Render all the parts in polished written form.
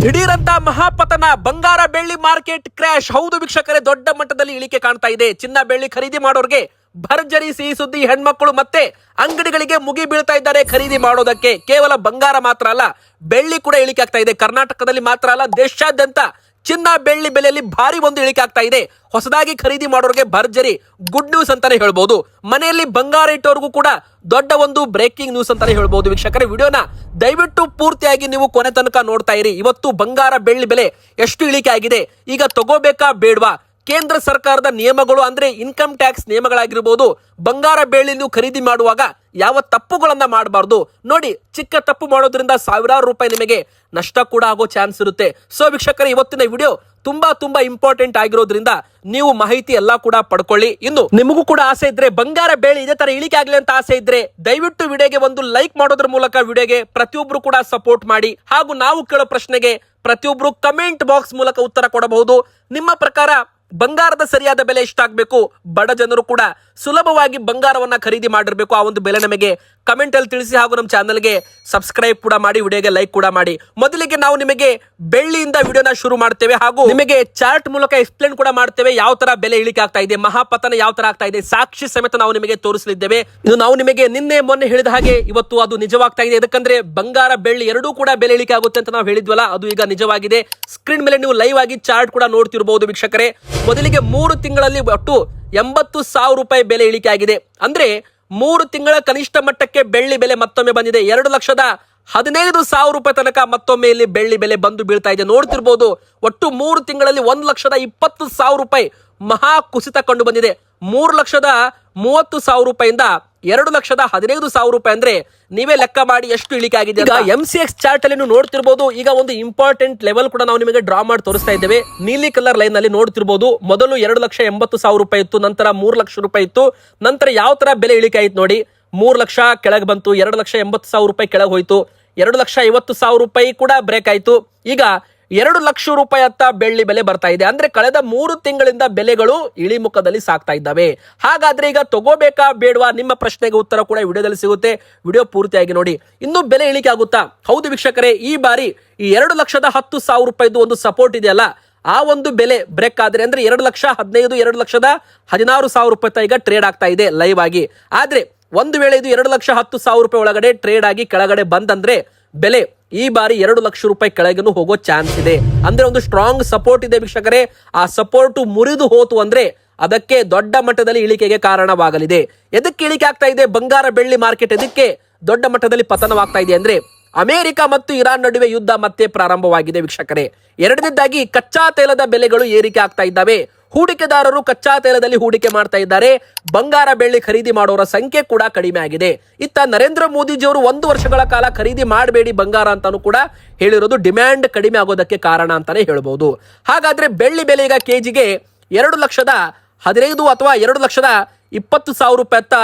ದಿಢೀರಂತ ಮಹಾಪತನ, ಬಂಗಾರ ಬೆಳ್ಳಿ ಮಾರ್ಕೆಟ್ ಕ್ರ್ಯಾಶ್. ಹೌದು ವೀಕ್ಷಕರೇ, ದೊಡ್ಡ ಮಟ್ಟದಲ್ಲಿ ಇಳಿಕೆ ಕಾಣ್ತಾ ಇದೆ. ಚಿನ್ನ ಬೆಳ್ಳಿ ಖರೀದಿ ಮಾಡೋರ್ಗೆ ಭರ್ಜರಿ ಸಿಹಿ ಸುದ್ದಿ. ಹೆಣ್ಮಕ್ಳು ಮತ್ತೆ ಅಂಗಡಿಗಳಿಗೆ ಮುಗಿ ಬೀಳ್ತಾ ಇದ್ದಾರೆ ಖರೀದಿ ಮಾಡೋದಕ್ಕೆ. ಕೇವಲ ಬಂಗಾರ ಮಾತ್ರ ಅಲ್ಲ, ಬೆಳ್ಳಿ ಕೂಡ ಇಳಿಕೆ ಆಗ್ತಾ ಇದೆ. ಕರ್ನಾಟಕದಲ್ಲಿ ಮಾತ್ರ ಅಲ್ಲ, ದೇಶಾದ್ಯಂತ ಚಿನ್ನ ಬೆಳ್ಳಿ ಬೆಲೆಯಲ್ಲಿ ಭಾರಿ ಒಂದು ಇಳಿಕೆ ಆಗ್ತಾ ಇದೆ. ಹೊಸದಾಗಿ ಖರೀದಿ ಮಾಡೋರಿಗೆ ಭರ್ಜರಿ ಗುಡ್ ನ್ಯೂಸ್ ಅಂತಾನೆ ಹೇಳ್ಬಹುದು. ಮನೆಯಲ್ಲಿ ಬಂಗಾರ ಇಟ್ಟೋರ್ಗೂ ಕೂಡ ದೊಡ್ಡ ಒಂದು ಬ್ರೇಕಿಂಗ್ ನ್ಯೂಸ್ ಅಂತಾನೆ ಹೇಳ್ಬಹುದು. ವೀಕ್ಷಕರೇ, ವಿಡಿಯೋನ ದಯವಿಟ್ಟು ಪೂರ್ತಿಯಾಗಿ ನೀವು ಕೊನೆ ತನಕ ನೋಡ್ತಾ ಇರಿ. ಇವತ್ತು ಬಂಗಾರ ಬೆಳ್ಳಿ ಬೆಲೆ ಎಷ್ಟು ಇಳಿಕೆ ಆಗಿದೆ, ಈಗ ತಗೋಬೇಕಾ ಬೇಡವಾ, ಕೇಂದ್ರ ಸರ್ಕಾರದ ನಿಯಮಗಳು ಅಂದ್ರೆ ಇನ್ಕಮ್ ಟ್ಯಾಕ್ಸ್ ನಿಯಮಗಳಾಗಿರ್ಬೋದು, ಬಂಗಾರ ಬೆಳ್ಳಿ ನೀವು ಖರೀದಿ ಮಾಡುವಾಗ ಯಾವ ತಪ್ಪುಗಳನ್ನ ಮಾಡಬಾರ್ದು ನೋಡಿ. ಚಿಕ್ಕ ತಪ್ಪು ಮಾಡೋದ್ರಿಂದ ಸಾವಿರಾರು ರೂಪಾಯಿ ನಿಮಗೆ ನಷ್ಟ ಕೂಡ ಆಗೋ ಚಾನ್ಸ್ ಇರುತ್ತೆ. ಸೊ ವೀಕ್ಷಕರೇ, ಇವತ್ತಿನ ವಿಡಿಯೋ ತುಂಬಾ ಇಂಪಾರ್ಟೆಂಟ್ ಆಗಿರೋದ್ರಿಂದ ನೀವು ಮಾಹಿತಿ ಎಲ್ಲಾ ಕೂಡ ಪಡ್ಕೊಳ್ಳಿ. ಇನ್ನು ನಿಮಗೂ ಕೂಡ ಆಸೆ ಇದ್ರೆ, ಬಂಗಾರ ಬೆಳ್ಳಿ ಇದೇ ತರ ಇಳಿಕೆ ಆಗ್ಲಿ ಅಂತ ಆಸೆ ಇದ್ರೆ, ದಯವಿಟ್ಟು ವಿಡಿಯೋಗೆ ಒಂದು ಲೈಕ್ ಮಾಡೋದ್ರ ಮೂಲಕ ವಿಡಿಯೋಗೆ ಪ್ರತಿಯೊಬ್ರು ಕೂಡ ಸಪೋರ್ಟ್ ಮಾಡಿ. ಹಾಗೂ ನಾವು ಕೇಳೋ ಪ್ರಶ್ನೆಗೆ ಪ್ರತಿಯೊಬ್ರು ಕಮೆಂಟ್ ಬಾಕ್ಸ್ ಮೂಲಕ ಉತ್ತರ ಕೊಡಬಹುದು. ನಿಮ್ಮ ಪ್ರಕಾರ ಬಂಗಾರದ ಸರಿಯಾದ ಬೆಲೆ ಎಷ್ಟಾಗಬೇಕು, ಬಡ ಜನರು ಕೂಡ ಸುಲಭವಾಗಿ ಬಂಗಾರವನ್ನ ಖರೀದಿ ಮಾಡಿರ್ಬೇಕು, ಆ ಒಂದು ಬೆಲೆ ನಮಗೆ ಕಮೆಂಟ್ ಅಲ್ಲಿ ತಿಳಿಸಿ. ಹಾಗೂ ನಮ್ಮ ಚಾನಲ್ಗೆ ಸಬ್ಸ್ಕ್ರೈಬ್ ಕೂಡ ಮಾಡಿ, ವಿಡಿಯೋಗೆ ಲೈಕ್ ಕೂಡ ಮಾಡಿ. ಮೊದಲಿಗೆ ನಾವು ನಿಮಗೆ ಬೆಳ್ಳಿಯಿಂದ ವಿಡಿಯೋನ ಶುರು ಮಾಡ್ತೇವೆ ಹಾಗೂ ನಿಮಗೆ ಚಾರ್ಟ್ ಮೂಲಕ ಎಕ್ಸ್ಪ್ಲೇನ್ ಕೂಡ ಮಾಡ್ತೇವೆ ಯಾವ ತರ ಬೆಲೆ ಇಳಿಕೆ ಆಗ್ತಾ ಇದೆ, ಮಹಾಪತನ ಯಾವ ತರ ಆಗ್ತಾ ಇದೆ, ಸಾಕ್ಷಿ ಸಮೇತ ನಾವು ನಿಮಗೆ ತೋರಿಸಲಿದ್ದೇವೆ. ಇದು ನಾವು ನಿಮಗೆ ನಿನ್ನೆ ಮೊನ್ನೆ ಹೇಳಿದ ಹಾಗೆ ಇವತ್ತು ಅದು ನಿಜವಾಗ್ತಾ ಇದೆ. ಯಾಕಂದ್ರೆ ಬಂಗಾರ ಬೆಳ್ಳಿ ಎರಡೂ ಕೂಡ ಬೆಲೆ ಇಳಿಕೆ ಆಗುತ್ತೆ ಅಂತ ನಾವು ಹೇಳಿದ್ವಲ್ಲ, ಅದು ಈಗ ನಿಜವಾಗಿದೆ. ಸ್ಕ್ರೀನ್ ಮೇಲೆ ನೀವು ಲೈವ್ ಆಗಿ ಚಾರ್ಟ್ ಕೂಡ ನೋಡ್ತಿರಬಹುದು ವೀಕ್ಷಕರೇ. ಮೊದಲಿಗೆ 3 ತಿಂಗಳಲ್ಲಿ ಒಟ್ಟು 80,000 ರೂಪಾಯಿ ಬೆಲೆ ಇಳಿಕೆ ಆಗಿದೆ. ಅಂದ್ರೆ 3 ತಿಂಗಳ ಕನಿಷ್ಠ ಮಟ್ಟಕ್ಕೆ ಬೆಳ್ಳಿ ಬೆಲೆ ಮತ್ತೊಮ್ಮೆ ಬಂದಿದೆ. 2,15,000 ರೂಪಾಯಿ ತನಕ ಮತ್ತೊಮ್ಮೆ ಇಲ್ಲಿ ಬೆಳ್ಳಿ ಬೆಲೆ ಬಂದು ಬೀಳ್ತಾ ಇದೆ. ನೋಡ್ತಿರ್ಬೋದು, ಒಟ್ಟು 3 ತಿಂಗಳಲ್ಲಿ 1,20,000 ರೂಪಾಯಿ ಮಹಾ ಕುಸಿತ ಕಂಡು ಬಂದಿದೆ. 3,30,000 ರೂಪಾಯಿಂದ 2,15,000 ರೂಪಾಯಿ ಅಂದ್ರೆ ನೀವೇ ಲೆಕ್ಕ ಮಾಡಿ ಎಷ್ಟು ಇಳಿಕೆ ಆಗಿದೆ. ಈಗ MCX ಚಾರ್ಟ್ ಅಲ್ಲಿ ನೀವು ನೋಡ್ತಿರ್ಬೋದು. ಈಗ ಒಂದು ಇಂಪಾರ್ಟೆಂಟ್ ಲೆವೆಲ್ ಕೂಡ ನಾವು ನಿಮಗೆ ಡ್ರಾ ಮಾಡಿ ತೋರಿಸ್ತಾ ಇದ್ದೇವೆ. ನೀಲಿ ಕಲರ್ ಲೈನ್ ನಲ್ಲಿ ನೋಡ್ತಿರ್ಬೋದು. ಮೊದಲು 2,80,000 ರೂಪಾಯಿ ಇತ್ತು, ನಂತರ 3,00,000 ರೂಪಾಯಿ ಇತ್ತು. ನಂತರ ಯಾವ ತರ ಬೆಲೆ ಇಳಿಕೆ ಆಯ್ತು ನೋಡಿ, 3,00,000 ಕೆಳಗೆ ಬಂತು, 2,80,000 ರೂಪಾಯಿ ಕೆಳಗೆ ಹೋಯ್ತು, 2,50,000 ರೂಪಾಯಿ ಕೂಡ ಬ್ರೇಕ್ ಆಯ್ತು. ಈಗ 2,00,000 ರೂಪಾಯಿ ಅತ್ತ ಬೆಳ್ಳಿ ಬೆಲೆ ಬರ್ತಾ ಇದೆ. ಅಂದ್ರೆ ಕಳೆದ 3 ತಿಂಗಳಿಂದ ಬೆಲೆಗಳು ಇಳಿಮುಖದಲ್ಲಿ ಸಾಗ್ತಾ ಇದ್ದಾವೆ. ಹಾಗಾದ್ರೆ ಈಗ ತಗೋಬೇಕಾ ಬೇಡವಾ, ನಿಮ್ಮ ಪ್ರಶ್ನೆಗೆ ಉತ್ತರ ಕೂಡ ವಿಡಿಯೋದಲ್ಲಿ ಸಿಗುತ್ತೆ. ವಿಡಿಯೋ ಪೂರ್ತಿಯಾಗಿ ನೋಡಿ. ಇನ್ನು ಬೆಲೆ ಇಳಿಕೆ ಆಗುತ್ತಾ? ಹೌದು ವೀಕ್ಷಕರೇ, ಈ ಬಾರಿ ಈ 2,10,000 ರೂಪಾಯಿದು ಒಂದು ಸಪೋರ್ಟ್ ಇದೆಯಲ್ಲ, ಆ ಒಂದು ಬೆಲೆ ಬ್ರೇಕ್ ಆದ್ರೆ ಅಂದ್ರೆ 2,15,000 2,16,000 ರೂಪಾಯಿ ಈಗ ಟ್ರೇಡ್ ಆಗ್ತಾ ಇದೆ ಲೈವ್ ಆಗಿ. ಆದ್ರೆ ಒಂದು ವೇಳೆ ಇದು 2,10,000 ರೂಪಾಯಿ ಒಳಗಡೆ ಟ್ರೇಡ್ ಆಗಿ ಕೆಳಗಡೆ ಬಂದಂದ್ರೆ ಬೆಲೆ ಈ ಬಾರಿ 2,00,000 ರೂಪಾಯಿ ಕೆಳಗೂ ಹೋಗೋ ಚಾನ್ಸ್ ಇದೆ. ಅಂದ್ರೆ ಒಂದು ಸ್ಟ್ರಾಂಗ್ ಸಪೋರ್ಟ್ ಇದೆ ವೀಕ್ಷಕರೇ. ಆ ಸಪೋರ್ಟ್ ಮುರಿದು ಹೋತು ಅಂದ್ರೆ ಅದಕ್ಕೆ ದೊಡ್ಡ ಮಟ್ಟದಲ್ಲಿ ಇಳಿಕೆಗೆ ಕಾರಣವಾಗಲಿದೆ. ಎದಕ್ಕೆ ಇಳಿಕೆ ಆಗ್ತಾ ಇದೆ ಬಂಗಾರ ಬೆಳ್ಳಿ ಮಾರ್ಕೆಟ್, ಎದಕ್ಕೆ ದೊಡ್ಡ ಮಟ್ಟದಲ್ಲಿ ಪತನವಾಗ್ತಾ ಇದೆ ಅಂದ್ರೆ ಅಮೆರಿಕ ಮತ್ತು ಇರಾನ್ ನಡುವೆ ಯುದ್ಧ ಮತ್ತೆ ಪ್ರಾರಂಭವಾಗಿದೆ ವೀಕ್ಷಕರೇ. ಎರಡನೇದಾಗಿ ಕಚ್ಚಾ ತೈಲದ ಬೆಲೆಗಳು ಏರಿಕೆ ಆಗ್ತಾ ಇದ್ದಾವೆ. ಹೂಡಿಕೆದಾರರು ಕಚ್ಚಾ ತೈಲದಲ್ಲಿ ಹೂಡಿಕೆ ಮಾಡ್ತಾ ಇದ್ದಾರೆ. ಬಂಗಾರ ಬೆಳ್ಳಿ ಖರೀದಿ ಮಾಡೋರ ಸಂಖ್ಯೆ ಕೂಡ ಕಡಿಮೆ ಆಗಿದೆ. ಇತ್ತ ನರೇಂದ್ರ ಮೋದಿಜಿಯವರು 1 ವರ್ಷಗಳ ಕಾಲ ಖರೀದಿ ಮಾಡಬೇಡಿ ಬಂಗಾರ ಅಂತಾನು ಕೂಡ ಹೇಳಿರೋದು ಡಿಮ್ಯಾಂಡ್ ಕಡಿಮೆ ಆಗೋದಕ್ಕೆ ಕಾರಣ ಅಂತಾನೆ ಹೇಳ್ಬಹುದು. ಹಾಗಾದ್ರೆ ಬೆಳ್ಳಿ ಬೆಲೆ ಈಗ ಕೆಜಿಗೆ 2,15,000 ಅಥವಾ 2,20,000 ರೂಪಾಯಿ ಅತ್ತ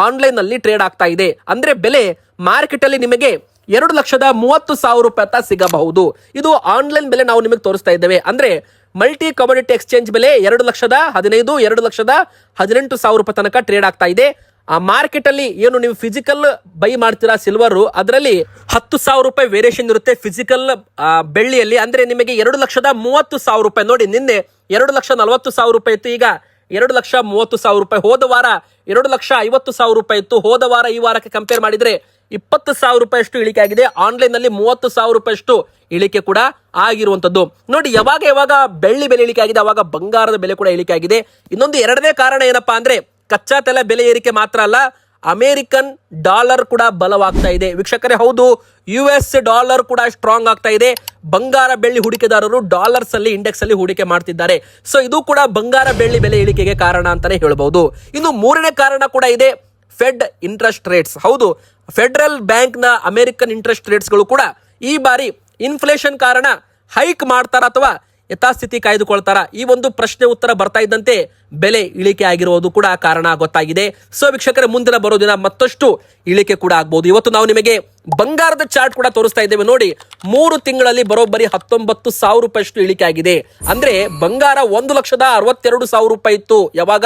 ಆನ್ಲೈನ್ ನಲ್ಲಿ ಟ್ರೇಡ್ ಆಗ್ತಾ ಇದೆ. ಅಂದ್ರೆ ಬೆಲೆ ಮಾರ್ಕೆಟ್ ಅಲ್ಲಿ ನಿಮಗೆ 2,30,000 ರೂಪಾಯಿ ಅತ್ತ ಸಿಗಬಹುದು. ಇದು ಆನ್ಲೈನ್ ಬೆಲೆ ನಾವು ನಿಮಗೆ ತೋರಿಸ್ತಾ ಇದ್ದೇವೆ. ಅಂದ್ರೆ ಮಲ್ಟಿ ಕಮೋಡಿಟಿ ಎಕ್ಸ್ಚೇಂಜ್ ಬೆಲೆ 2,15,000 2,18,000 ರೂಪಾಯಿ ತನಕ ಟ್ರೇಡ್ ಆಗ್ತಾ ಇದೆ. ಆ ಮಾರ್ಕೆಟ್ ಅಲ್ಲಿ ಏನು ನೀವು ಫಿಸಿಕಲ್ ಬೈ ಮಾಡ್ತೀರಾ ಸಿಲ್ವರ್, ಅದರಲ್ಲಿ 10,000 ರೂಪಾಯಿ ವೇರಿಯೇಷನ್ ಇರುತ್ತೆ ಫಿಸಿಕಲ್ ಬೆಳ್ಳಿಯಲ್ಲಿ. ಅಂದ್ರೆ ನಿಮಗೆ 2,30,000 ರೂಪಾಯಿ ನೋಡಿ, ನಿನ್ನೆ 2,40,000 ರೂಪಾಯಿ ಇತ್ತು, ಈಗ 2,30,000 ರೂಪಾಯಿ. ಹೋದ ವಾರ 2,50,000 ರೂಪಾಯಿ ಇತ್ತು. ಹೋದ ವಾರ ಈ ವಾರಕ್ಕೆ ಕಂಪೇರ್ ಮಾಡಿದ್ರೆ 20,000 ರೂಪಾಯಿ ಅಷ್ಟು ಇಳಿಕೆ ಆಗಿದೆ. ಆನ್ಲೈನ್ ನಲ್ಲಿ 30,000 ರೂಪಾಯಿ ಅಷ್ಟು ಇಳಿಕೆ ಕೂಡ ಆಗಿರುವಂತದ್ದು ನೋಡಿ. ಯಾವಾಗ ಬೆಳ್ಳಿ ಬೆಲೆ ಇಳಿಕೆ ಆಗಿದೆ, ಅವಾಗ ಬಂಗಾರದ ಬೆಲೆ ಕೂಡ ಇಳಿಕೆ ಆಗಿದೆ. ಇನ್ನೊಂದು ಎರಡನೇ ಕಾರಣ ಏನಪ್ಪಾ ಅಂದ್ರೆ ಕಚ್ಚಾ ತೈಲ ಬೆಲೆ ಏರಿಕೆ ಮಾತ್ರ ಅಲ್ಲ, ಅಮೆರಿಕನ್ ಡಾಲರ್ ಕೂಡ ಬಲವಾಗ್ತಾ ಇದೆ ವೀಕ್ಷಕರೇ. ಹೌದು, US ಡಾಲರ್ ಕೂಡ ಸ್ಟ್ರಾಂಗ್ ಆಗ್ತಾ ಇದೆ. ಬಂಗಾರ ಬೆಳ್ಳಿ ಹೂಡಿಕೆದಾರರು ಡಾಲರ್ಸ್ ಅಲ್ಲಿ ಇಂಡೆಕ್ಸ್ ಅಲ್ಲಿ ಹೂಡಿಕೆ ಮಾಡ್ತಿದ್ದಾರೆ. ಸೊ ಇದು ಕೂಡ ಬಂಗಾರ ಬೆಳ್ಳಿ ಬೆಲೆ ಇಳಿಕೆಗೆ ಕಾರಣ ಅಂತಾನೆ ಹೇಳ್ಬಹುದು. ಇನ್ನು ಮೂರನೇ ಕಾರಣ ಕೂಡ ಇದೆ, ಫೆಡ್ ಇಂಟ್ರೆಸ್ಟ್ ರೇಟ್ಸ್. ಹೌದು, ಫೆಡರಲ್ ಬ್ಯಾಂಕ್ ನ ಅಮೆರಿಕನ್ ಇಂಟ್ರೆಸ್ಟ್ ರೇಟ್ಸ್ ಗಳು ಕೂಡ ಈ ಬಾರಿ ಇನ್ಫ್ಲೇಷನ್ ಕಾರಣ ಹೈಕ್ ಮಾಡ್ತಾರ ಅಥವಾ ಯಥಾಸ್ಥಿತಿ ಕಾಯ್ದುಕೊಳ್ತಾರ, ಈ ಒಂದು ಪ್ರಶ್ನೆ ಉತ್ತರ ಬರ್ತಾ ಇದ್ದಂತೆ ಬೆಲೆ ಇಳಿಕೆ ಆಗಿರುವುದು ಕೂಡ ಕಾರಣ ಗೊತ್ತಾಗಿದೆ. ಸೊ ವೀಕ್ಷಕರೇ, ಮುಂದಿನ ಬರೋ ದಿನ ಮತ್ತಷ್ಟು ಇಳಿಕೆ ಕೂಡ ಆಗ್ಬಹುದು. ಇವತ್ತು ನಾವು ನಿಮಗೆ ಬಂಗಾರದ ಚಾರ್ಟ್ ಕೂಡ ತೋರಿಸ್ತಾ ಇದ್ದೇವೆ ನೋಡಿ. 3 ತಿಂಗಳಲ್ಲಿ ಬರೋಬ್ಬರಿ 19,000 ರೂಪಾಯಿಷ್ಟು ಇಳಿಕೆ ಆಗಿದೆ. ಅಂದ್ರೆ ಬಂಗಾರ 1,62,000 ರೂಪಾಯಿ ಇತ್ತು ಯಾವಾಗ,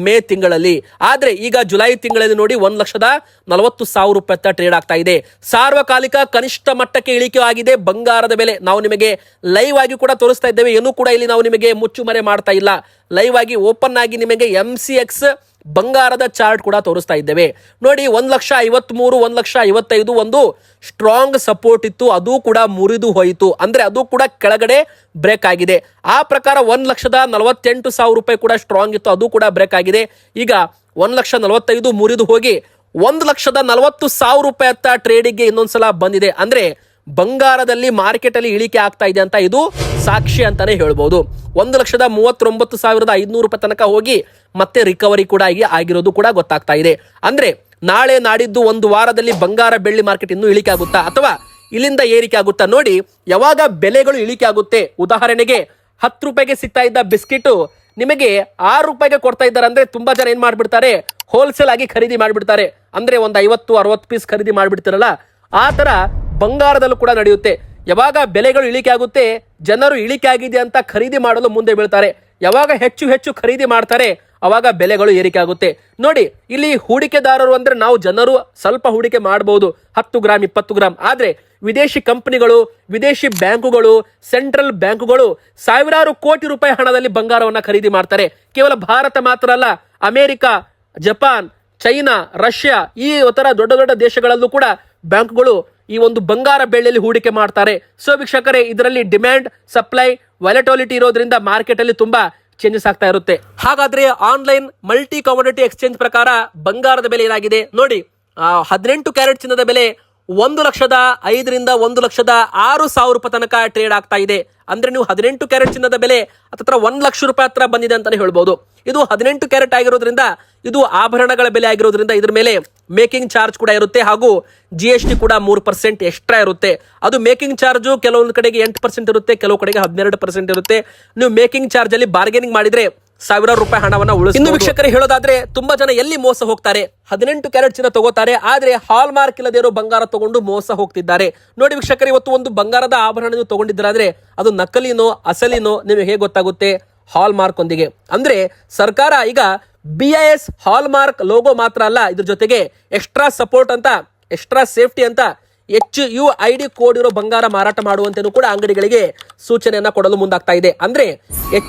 ಮೇ ತಿಂಗಳಲ್ಲಿ. ಆದ್ರೆ ಈಗ ಜುಲೈ ತಿಂಗಳಲ್ಲಿ ನೋಡಿ 1,40,000 ರೂಪಾಯಿ ಟ್ರೇಡ್ ಆಗ್ತಾ ಇದೆ. ಸಾರ್ವಕಾಲಿಕ ಕನಿಷ್ಠ ಮಟ್ಟಕ್ಕೆ ಇಳಿಕೆ ಆಗಿದೆ ಬಂಗಾರದ ಬೆಲೆ. ನಾವು ನಿಮಗೆ ಲೈವ್ ಆಗಿ ಕೂಡ ತೋರಿಸ್ತಾ ಇದ್ದೇವೆ, ಏನೂ ಕೂಡ ಇಲ್ಲಿ ನಾವು ನಿಮಗೆ ಮುಚ್ಚುಮರೆ ಮಾಡ್ತಾ ಇಲ್ಲ. ಲೈವ್ ಆಗಿ ಓಪನ್ ಆಗಿ ನಿಮಗೆ MCX ಬಂಗಾರದ ಚಾರ್ಟ್ ಕೂಡ ತೋರಿಸ್ತಾ ಇದ್ದೇವೆ ನೋಡಿ. 1,53,000 1,55,000 ಒಂದು ಸ್ಟ್ರಾಂಗ್ ಸಪೋರ್ಟ್ ಇತ್ತು, ಅದು ಕೂಡ ಮುರಿದು ಹೋಯಿತು. ಅಂದ್ರೆ ಅದು ಕೂಡ ಕೆಳಗಡೆ ಬ್ರೇಕ್ ಆಗಿದೆ. ಆ ಪ್ರಕಾರ 1,48,000 ರೂಪಾಯಿ ಕೂಡ ಸ್ಟ್ರಾಂಗ್ ಇತ್ತು, ಅದು ಕೂಡ ಬ್ರೇಕ್ ಆಗಿದೆ. ಈಗ 1,45,000 ಮುರಿದು ಹೋಗಿ 1,40,000 ರೂಪಾಯಿ ಹತ್ತ ಟ್ರೇಡಿಗೆ ಇನ್ನೊಂದ್ಸಲ ಬಂದಿದೆ. ಅಂದ್ರೆ ಬಂಗಾರದಲ್ಲಿ ಮಾರ್ಕೆಟ್ ಅಲ್ಲಿ ಇಳಿಕೆ ಆಗ್ತಾ ಇದೆ ಅಂತ ಇದು ಸಾಕ್ಷಿ ಅಂತಾನೆ ಹೇಳ್ಬಹುದು. 1,39,500 ರೂಪಾಯಿ ತನಕ ಹೋಗಿ ಮತ್ತೆ ರಿಕವರಿ ಕೂಡ ಆಗಿರೋದು ಕೂಡ ಗೊತ್ತಾಗ್ತಾ ಇದೆ. ಅಂದ್ರೆ ನಾಳೆ ನಾಡಿದ್ದು ಒಂದು ವಾರದಲ್ಲಿ ಬಂಗಾರ ಬೆಳ್ಳಿ ಮಾರ್ಕೆಟ್ ಇನ್ನೂ ಇಳಿಕೆ ಆಗುತ್ತಾ ಅಥವಾ ಇಲ್ಲಿಂದ ಏರಿಕೆ ಆಗುತ್ತಾ ನೋಡಿ. ಯಾವಾಗ ಬೆಲೆಗಳು ಇಳಿಕೆ ಆಗುತ್ತೆ, ಉದಾಹರಣೆಗೆ 10 ರೂಪಾಯಿಗೆ ಸಿಗ್ತಾ ಇದ್ದ ಬಿಸ್ಕಿಟ್ ನಿಮಗೆ 6 ರೂಪಾಯಿಗೆ ಕೊಡ್ತಾ ಇದ್ದಾರೆ ಅಂದ್ರೆ ತುಂಬಾ ಜನ ಏನ್ ಮಾಡ್ಬಿಡ್ತಾರೆ, ಹೋಲ್ಸೇಲ್ ಆಗಿ ಖರೀದಿ ಮಾಡ್ಬಿಡ್ತಾರೆ. ಅಂದ್ರೆ ಒಂದು 50-60 ಪೀಸ್ ಖರೀದಿ ಮಾಡ್ಬಿಡ್ತಿರಲ್ಲ, ಆ ತರ ಬಂಗಾರದಲ್ಲೂ ಕೂಡ ನಡೆಯುತ್ತೆ. ಯಾವಾಗ ಬೆಲೆಗಳು ಇಳಿಕೆ ಆಗುತ್ತೆ, ಜನರು ಇಳಿಕೆ ಆಗಿದೆ ಅಂತ ಖರೀದಿ ಮಾಡಲು ಮುಂದೆ ಬೀಳ್ತಾರೆ. ಯಾವಾಗ ಹೆಚ್ಚು ಹೆಚ್ಚು ಖರೀದಿ ಮಾಡ್ತಾರೆ ಅವಾಗ ಬೆಲೆಗಳು ಏರಿಕೆ ಆಗುತ್ತೆ ನೋಡಿ. ಇಲ್ಲಿ ಹೂಡಿಕೆದಾರರು ಅಂದ್ರೆ ನಾವು ಜನರು ಸ್ವಲ್ಪ ಹೂಡಿಕೆ ಮಾಡಬಹುದು, 10 ಗ್ರಾಮ್ 20 ಗ್ರಾಮ್. ಆದ್ರೆ ವಿದೇಶಿ ಕಂಪನಿಗಳು, ವಿದೇಶಿ ಬ್ಯಾಂಕುಗಳು, ಸೆಂಟ್ರಲ್ ಬ್ಯಾಂಕುಗಳು ಸಾವಿರಾರು ಕೋಟಿ ರೂಪಾಯಿ ಹಣದಲ್ಲಿ ಬಂಗಾರವನ್ನ ಖರೀದಿ ಮಾಡ್ತಾರೆ. ಕೇವಲ ಭಾರತ ಮಾತ್ರ ಅಲ್ಲ, ಅಮೆರಿಕ, ಜಪಾನ್, ಚೈನಾ, ರಷ್ಯಾ ಈ ತರ ದೊಡ್ಡ ದೊಡ್ಡ ದೇಶಗಳಲ್ಲೂ ಕೂಡ ಬ್ಯಾಂಕ್ಗಳು ಈ ಒಂದು ಬಂಗಾರ ಬೆಳ್ಳಿಯಲ್ಲಿ ಹೂಡಿಕೆ ಮಾಡ್ತಾರೆ. ಸೊ ವೀಕ್ಷಕರೇ, ಇದರಲ್ಲಿ ಡಿಮ್ಯಾಂಡ್ ಸಪ್ಲೈ ವಾಲಟಿಲಿಟಿ ಇರೋದ್ರಿಂದ ಮಾರ್ಕೆಟ್ ಅಲ್ಲಿ ತುಂಬಾ ಚೇಂಜಸ್ ಆಗ್ತಾ ಇರುತ್ತೆ. ಹಾಗಾದ್ರೆ ಆನ್ಲೈನ್ ಮಲ್ಟಿ ಕಮೋಡಿಟಿ ಎಕ್ಸ್ಚೇಂಜ್ ಪ್ರಕಾರ ಬಂಗಾರದ ಬೆಲೆ ಏನಾಗಿದೆ ನೋಡಿ. 18 ಕ್ಯಾರೆಟ್ ಚಿನ್ನದ ಬೆಲೆ 1,05,000 1,06,000 ರೂಪಾಯಿ ತನಕ ಟ್ರೇಡ್ ಆಗ್ತಾ ಇದೆ. ಅಂದ್ರೆ ನೀವು 18 ಕ್ಯಾರೆಟ್ ಚಿನ್ನದ ಬೆಲೆ ಹತ್ರ 1 ಲಕ್ಷ ರೂಪಾಯಿ ಹತ್ರ ಬಂದಿದೆ ಅಂತಾನೆ ಹೇಳ್ಬಹುದು. ಇದು 18 ಕ್ಯಾರೆಟ್ ಆಗಿರೋದ್ರಿಂದ, ಇದು ಆಭರಣಗಳ ಬೆಲೆ ಆಗಿರೋದ್ರಿಂದ ಇದ್ರ ಮೇಲೆ ಮೇಕಿಂಗ್ ಚಾರ್ಜ್ ಕೂಡ ಇರುತ್ತೆ, ಹಾಗೂ GST ಕೂಡ 3% ಎಕ್ಸ್ಟ್ರಾ ಇರುತ್ತೆ. ಅದು ಮೇಕಿಂಗ್ ಚಾರ್ಜ್ ಕೆಲವೊಂದು ಕಡೆಗೆ 8% ಇರುತ್ತೆ, ಕೆಲವು ಕಡೆಗೆ 12% ಇರುತ್ತೆ. ನೀವು ಮೇಕಿಂಗ್ ಚಾರ್ಜ್ ಅಲ್ಲಿ ಬಾರ್ಗೇನಿಂಗ್ ಮಾಡಿದ್ರೆ ಸಾವಿರಾರು ರೂಪಾಯಿ ಹಣವನ್ನ ಉಳಿಸಬಹುದು. ಇನ್ನು ವೀಕ್ಷಕರೇ ಹೇಳೋದಾದ್ರೆ, ತುಂಬಾ ಜನ ಎಲ್ಲಿ ಮೋಸ ಹೋಗ್ತಾರೆ, 18 ಕ್ಯಾರೆಟ್ ಚಿನ್ನ ತಗೋತಾರೆ, ಆದ್ರೆ ಹಾಲ್ ಮಾರ್ಕ್ ಇಲ್ಲದೆ ಇರೋ ಬಂಗಾರ ತಗೊಂಡು ಮೋಸ ಹೋಗ್ತಿದ್ದಾರೆ ನೋಡಿ. ವೀಕ್ಷಕರೇ, ಇವತ್ತು ಒಂದು ಬಂಗಾರದ ಆಭರಣ ನೀವು ತಗೊಂಡಿದ್ರಾದ್ರೆ ಅದು ನಕಲಿನೋ ಅಸಲಿನೋ ನಿಮಗೆ ಹೇಗೆ ಗೊತ್ತಾಗುತ್ತೆ? ಹಾಲ್ ಮಾರ್ಕ್ ಒಂದಿಗೆ. ಅಂದ್ರೆ ಸರ್ಕಾರ ಈಗ BIS ಹಾಲ್ ಮಾರ್ಕ್ ಲೋಗೋ ಮಾತ್ರ ಅಲ್ಲ, ಇದ್ರ ಜೊತೆಗೆ ಎಕ್ಸ್ಟ್ರಾ ಸಪೋರ್ಟ್ ಅಂತ, ಎಕ್ಸ್ಟ್ರಾ ಸೇಫ್ಟಿ ಅಂತ HUID ಕೋಡ್ ಇರೋ ಬಂಗಾರ ಮಾರಾಟ ಮಾಡುವಂತೆನೂ ಕೂಡ ಅಂಗಡಿಗಳಿಗೆ ಸೂಚನೆಯನ್ನ ಕೊಡಲು ಮುಂದಾಗ್ತಾ ಇದೆ. ಅಂದ್ರೆ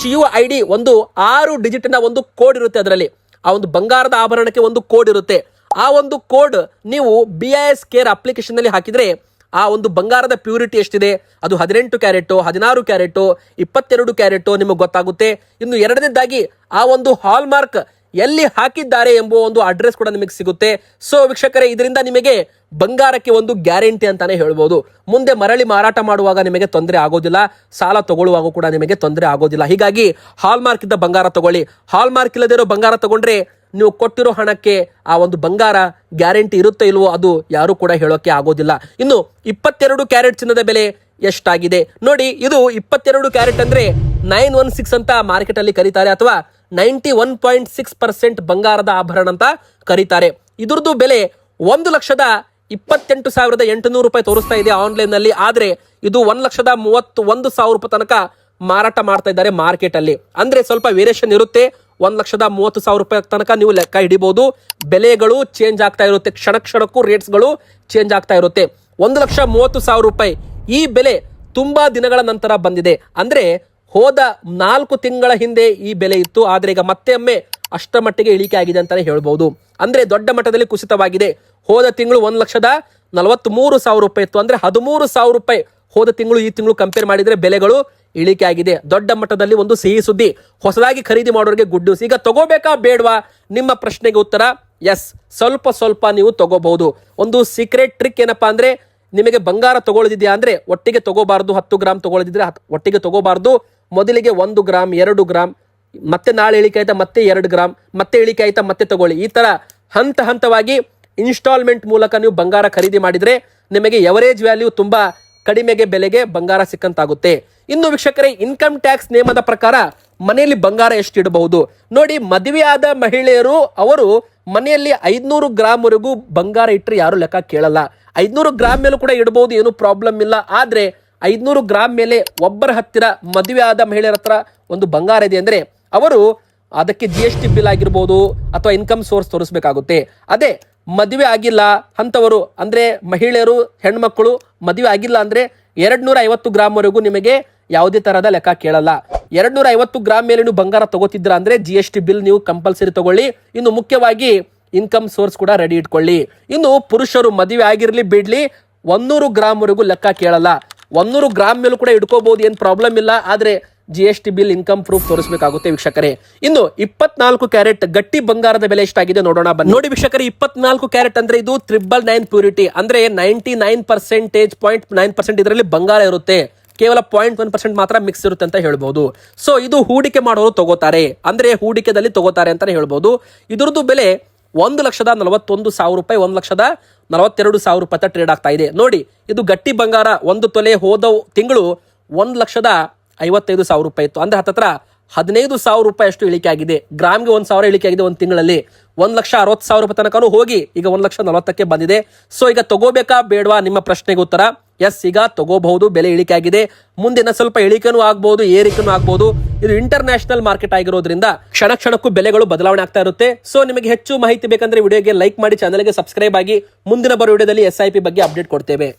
HUID ಒಂದು 6 ಡಿಜಿಟ್ ನ ಒಂದು ಕೋಡ್ ಇರುತ್ತೆ. ಅದರಲ್ಲಿ ಆ ಒಂದು ಬಂಗಾರದ ಆಭರಣಕ್ಕೆ ಒಂದು ಕೋಡ್ ಇರುತ್ತೆ. ಆ ಒಂದು ಕೋಡ್ ನೀವು BIS ಕೇರ್ ಅಪ್ಲಿಕೇಶನ್ ನಲ್ಲಿ ಹಾಕಿದ್ರೆ ಆ ಒಂದು ಬಂಗಾರದ ಪ್ಯೂರಿಟಿ ಎಷ್ಟಿದೆ, ಅದು 18 ಕ್ಯಾರೆಟ್, 16 ಕ್ಯಾರೆಟ್, 22 ಕ್ಯಾರೆಟ್ ನಿಮಗೆ ಗೊತ್ತಾಗುತ್ತೆ. ಇನ್ನು ಎರಡನೇದಾಗಿ ಆ ಒಂದು ಹಾಲ್ ಮಾರ್ಕ್ ಎಲ್ಲಿ ಹಾಕಿದ್ದಾರೆ ಎಂಬುವ ಒಂದು ಅಡ್ರೆಸ್ ಕೂಡ ನಿಮಗೆ ಸಿಗುತ್ತೆ. ಸೊ ವೀಕ್ಷಕರೇ, ಇದರಿಂದ ನಿಮಗೆ ಬಂಗಾರಕ್ಕೆ ಒಂದು ಗ್ಯಾರಂಟಿ ಅಂತಾನೆ ಹೇಳ್ಬೋದು. ಮುಂದೆ ಮರಳಿ ಮಾರಾಟ ಮಾಡುವಾಗ ನಿಮಗೆ ತೊಂದರೆ ಆಗೋದಿಲ್ಲ, ಸಾಲ ತಗೊಳ್ಳುವಾಗ ಕೂಡ ನಿಮಗೆ ತೊಂದರೆ ಆಗೋದಿಲ್ಲ. ಹೀಗಾಗಿ ಹಾಲ್ ಮಾರ್ಕ್ ಇದ್ದ ಬಂಗಾರ ತಗೊಳ್ಳಿ. ಹಾಲ್ ಮಾರ್ಕ್ ಇಲ್ಲದಿರೋ ಬಂಗಾರ ತಗೊಂಡ್ರೆ ನೀವು ಕೊಟ್ಟಿರೋ ಹಣಕ್ಕೆ ಆ ಒಂದು ಬಂಗಾರ ಗ್ಯಾರಂಟಿ ಇರುತ್ತೋ ಇಲ್ವೋ ಅದು ಯಾರು ಕೂಡ ಹೇಳೋಕೆ ಆಗೋದಿಲ್ಲ. ಇನ್ನು 22 ಕ್ಯಾರೆಟ್ ಚಿನ್ನದ ಬೆಲೆ ಎಷ್ಟಾಗಿದೆ ನೋಡಿ. ಇದು 22 ಕ್ಯಾರೆಟ್ ಅಂದ್ರೆ 916 ಅಂತ ಮಾರ್ಕೆಟ್ ಅಲ್ಲಿ ಕರೀತಾರೆ, ಅಥವಾ 91.6% ಬಂಗಾರದ ಆಭರಣ ಅಂತ ಕರೀತಾರೆ. ಇದ್ರದ್ದು ಬೆಲೆ 1,28,800 ರೂಪಾಯಿ ತೋರಿಸ್ತಾ ಇದೆ ಆನ್ಲೈನ್ ನಲ್ಲಿ. ಆದ್ರೆ ಇದು 1,31,000 ರೂಪಾಯಿ ತನಕ ಮಾರಾಟ ಮಾಡ್ತಾ ಇದ್ದಾರೆ ಮಾರ್ಕೆಟ್ ಅಲ್ಲಿ. ಅಂದ್ರೆ ಸ್ವಲ್ಪ ವೇರಿಯೇಷನ್ ಇರುತ್ತೆ. 1,30,000 ರೂಪಾಯಿ ತನಕ ನೀವು ಲೆಕ್ಕ ಹಿಡಿಬಹುದು. ಬೆಲೆಗಳು ಚೇಂಜ್ ಆಗ್ತಾ ಇರುತ್ತೆ, ಕ್ಷಣಕ್ಕೂ ರೇಟ್ಸ್ ಗಳು ಚೇಂಜ್ ಆಗ್ತಾ ಇರುತ್ತೆ. 1,30,000 ರೂಪಾಯಿ ಈ ಬೆಲೆ ತುಂಬಾ ದಿನಗಳ ನಂತರ ಬಂದಿದೆ. ಅಂದ್ರೆ ಹೋದ 4 ತಿಂಗಳ ಹಿಂದೆ ಈ ಬೆಲೆ ಇತ್ತು, ಆದ್ರೆ ಈಗ ಮತ್ತೆ ಒಮ್ಮೆ ಅಷ್ಟರ ಮಟ್ಟಿಗೆ ಇಳಿಕೆ ಆಗಿದೆ ಅಂತಾನೆ ಹೇಳ್ಬಹುದು. ಅಂದ್ರೆ ದೊಡ್ಡ ಮಟ್ಟದಲ್ಲಿ ಕುಸಿತವಾಗಿದೆ. ಹೋದ ತಿಂಗಳು 1,43,000 ರೂಪಾಯಿ ಇತ್ತು. ಅಂದ್ರೆ 13,000 ರೂಪಾಯಿ ಹೋದ ತಿಂಗಳು ಈ ತಿಂಗಳು ಕಂಪೇರ್ ಮಾಡಿದ್ರೆ ಬೆಲೆಗಳು ಇಳಿಕೆ ಆಗಿದೆ. ದೊಡ್ಡ ಮಟ್ಟದಲ್ಲಿ ಒಂದು ಸಿಹಿ ಸುದ್ದಿ, ಹೊಸದಾಗಿ ಖರೀದಿ ಮಾಡೋರಿಗೆ ಗುಡ್ ನ್ಯೂಸ್. ಈಗ ತಗೋಬೇಕಾ ಬೇಡವಾ ನಿಮ್ಮ ಪ್ರಶ್ನೆಗೆ ಉತ್ತರ ಎಸ್, ಸ್ವಲ್ಪ ನೀವು ತಗೋಬಹುದು. ಒಂದು ಸೀಕ್ರೆಟ್ ಟ್ರಿಕ್ ಏನಪ್ಪಾ ಅಂದ್ರೆ, ನಿಮಗೆ ಬಂಗಾರ ತಗೊಳ್ಳದಿದ್ಯಾ ಅಂದ್ರೆ ಒಟ್ಟಿಗೆ ತಗೋಬಾರ್ದು. 10 ಗ್ರಾಮ್ ತಗೊಳ್ಳದಿದ್ರೆ ಒಟ್ಟಿಗೆ ತಗೋಬಾರ್ದು. ಮೊದಲಿಗೆ 1 ಗ್ರಾಮ್ 2 ಗ್ರಾಮ್, ಮತ್ತೆ ನಾಳೆ ಇಳಿಕೆ ಆಯ್ತಾ ಮತ್ತೆ 2 ಗ್ರಾಮ್, ಮತ್ತೆ ಇಳಿಕೆ ಆಯ್ತಾ ಮತ್ತೆ ತಗೊಳ್ಳಿ. ಈ ತರ ಹಂತವಾಗಿ ಇನ್ಸ್ಟಾಲ್ಮೆಂಟ್ ಮೂಲಕ ನೀವು ಬಂಗಾರ ಖರೀದಿ ಮಾಡಿದ್ರೆ ನಿಮಗೆ ಎವರೇಜ್ ವ್ಯಾಲ್ಯೂ ತುಂಬಾ ಕಡಿಮೆಗೆ ಬೆಲೆಗೆ ಬಂಗಾರ ಸಿಕ್ಕಂತಾಗುತ್ತೆ. ಇನ್ನು ವೀಕ್ಷಕರೇ, ಇನ್ಕಮ್ ಟ್ಯಾಕ್ಸ್ ನಿಯಮದ ಪ್ರಕಾರ ಮನೆಯಲ್ಲಿ ಬಂಗಾರ ಎಷ್ಟು ಇಡಬಹುದು ನೋಡಿ. ಮದುವೆಯಾದ ಮಹಿಳೆಯರು ಅವರು ಮನೆಯಲ್ಲಿ 500 ಗ್ರಾಮ್ ವರೆಗೂ ಬಂಗಾರ ಇಟ್ಟರೆ ಯಾರು ಲೆಕ್ಕ ಕೇಳಲ್ಲ. 500 ಗ್ರಾಮ್ ಮೇಲೂ ಕೂಡ ಇಡಬಹುದು, ಏನು ಪ್ರಾಬ್ಲಮ್ ಇಲ್ಲ. ಆದ್ರೆ 500 ಗ್ರಾಮ್ ಮೇಲೆ ಒಬ್ಬರ ಹತ್ತಿರ ಮದುವೆ ಆದ ಮಹಿಳೆಯರ ಹತ್ರ ಒಂದು ಬಂಗಾರ ಇದೆ ಅಂದ್ರೆ ಅವರು ಅದಕ್ಕೆ GST ಬಿಲ್ ಆಗಿರ್ಬೋದು ಅಥವಾ ಇನ್ಕಮ್ ಸೋರ್ಸ್ ತೋರಿಸಬೇಕಾಗುತ್ತೆ. ಅದೇ ಮದುವೆ ಆಗಿಲ್ಲ ಅಂತವರು ಅಂದ್ರೆ ಮಹಿಳೆಯರು, ಹೆಣ್ಮಕ್ಳು ಮದುವೆ ಆಗಿಲ್ಲ ಅಂದ್ರೆ 250 ಗ್ರಾಮ್ ವರೆಗೂ ನಿಮಗೆ ಯಾವುದೇ ತರಹದ ಲೆಕ್ಕ ಕೇಳಲ್ಲ. 250 ಗ್ರಾಮ್ ಮೇಲೆ ನೀವು ಬಂಗಾರ ತಗೋತಿದ್ರ ಅಂದ್ರೆ GST ಬಿಲ್ ನೀವು ಕಂಪಲ್ಸರಿ ತಗೊಳ್ಳಿ. ಇನ್ನು ಮುಖ್ಯವಾಗಿ ಇನ್ಕಮ್ ಸೋರ್ಸ್ ಕೂಡ ರೆಡಿ ಇಟ್ಕೊಳ್ಳಿ. ಇನ್ನು ಪುರುಷರು ಮದುವೆ ಆಗಿರ್ಲಿ ಬಿಡ್ಲಿ 100 ಗ್ರಾಮ್ ವರೆಗೂ ಲೆಕ್ಕ ಕೇಳಲ್ಲ. 100 ಗ್ರಾಮ್ ಮೇಲೂ ಕೂಡ ಇಟ್ಕೋಬಹುದು, ಏನ್ ಪ್ರಾಬ್ಲಮ್ ಇಲ್ಲ. ಆದ್ರೆ GST ಬಿಲ್, ಇನ್ಕಮ್ ಪ್ರೂಫ್ ತೋರಿಸಬೇಕಾಗುತ್ತೆ ವೀಕ್ಷಕರೇ. ಇನ್ನು 24 ಕ್ಯಾರೆಟ್ ಗಟ್ಟಿ ಬಂಗಾರದ ಬೆಲೆ ಎಷ್ಟಾಗಿದೆ ನೋಡೋಣ ಬನ್ನಿ. ನೋಡಿ ವೀಕ್ಷಕರೇ, 24 ಕ್ಯಾರೆಟ್ ಅಂದ್ರೆ ಇದು 999 ಪ್ಯೂರಿಟಿ ಅಂದ್ರೆ 99.9% ಇದರಲ್ಲಿ ಬಂಗಾರ ಇರುತ್ತೆ. ಕೇವಲ 0.1% ಮಾತ್ರ ಮಿಕ್ಸ್ ಇರುತ್ತೆ ಅಂತ ಹೇಳ್ಬಹುದು. ಸೊ ಇದು ಹೂಡಿಕೆ ಮಾಡೋರು ತಗೋತಾರೆ, ಅಂದ್ರೆ ಹೂಡಿಕೆದಲ್ಲಿ ತಗೋತಾರೆ ಅಂತಾನೆ ಹೇಳ್ಬಹುದು. ಇದ್ರದ್ದು ಬೆಲೆ 1,41,000 ರೂಪಾಯಿ, 1,42,000 ರೂಪಾಯಿ ಟ್ರೇಡ್ ಆಗ್ತಾ ಇದೆ. ನೋಡಿ, ಇದು ಗಟ್ಟಿ ಬಂಗಾರ 1 ತೊಲೆ ಹೋದ ತಿಂಗಳು 1,55,000 ರೂಪಾಯಿ ಇತ್ತು. ಅಂದ್ರೆ ಹತ್ತತ್ರ 15,000 ರೂಪಾಯಿ ಅಷ್ಟು ಇಳಿಕೆ ಆಗಿದೆ. ಗ್ರಾಮ್ಗೆ 1,000 ಇಳಿಕೆ ಆಗಿದೆ ಒಂದು ತಿಂಗಳಲ್ಲಿ. 1,60,000 ರೂಪಾಯಿ ತನಕನೂ ಹೋಗಿ ಈಗ 1,40,000ಕ್ಕೆ ಬಂದಿದೆ. ಸೊ ಈಗ ತಗೋಬೇಕಾ ಬೇಡವಾ ನಿಮ್ಮ ಪ್ರಶ್ನೆಗೆ ಉತ್ತರ ಎಸ್, ಈಗ ತಗೋಬಹುದು. ಬೆಲೆ ಇಳಿಕೆ ಆಗಿದೆ. ಮುಂದಿನ ಸ್ವಲ್ಪ ಇಳಿಕೆನೂ ಆಗ್ಬಹುದು, ಏರಿಕೆನೂ ಆಗ್ಬಹುದು. ಇದು ಇಂಟರ್ನ್ಯಾಷನಲ್ ಮಾರ್ಕೆಟ್ ಆಗಿರೋದ್ರಿಂದ ಕ್ಷಣ ಕ್ಷಣಕ್ಕೂ ಬೆಲೆಗಳು ಬದಲಾವಣೆ ಆಗ್ತಾ ಇರುತ್ತೆ. ಸೊ ನಿಮಗೆ ಹೆಚ್ಚು ಮಾಹಿತಿ ಬೇಕಂದ್ರೆ ವಿಡಿಯೋಗೆ ಲೈಕ್ ಮಾಡಿ, ಚಾನಲ್ಗೆ ಸಬ್ಸ್ಕ್ರೈಬ್ ಆಗಿ. ಮುಂದಿನ ಬರೋ ವಿಡಿಯೋದಲ್ಲಿ SIP ಬಗ್ಗೆ ಅಪ್ಡೇಟ್ ಕೊಡ್ತೇವೆ.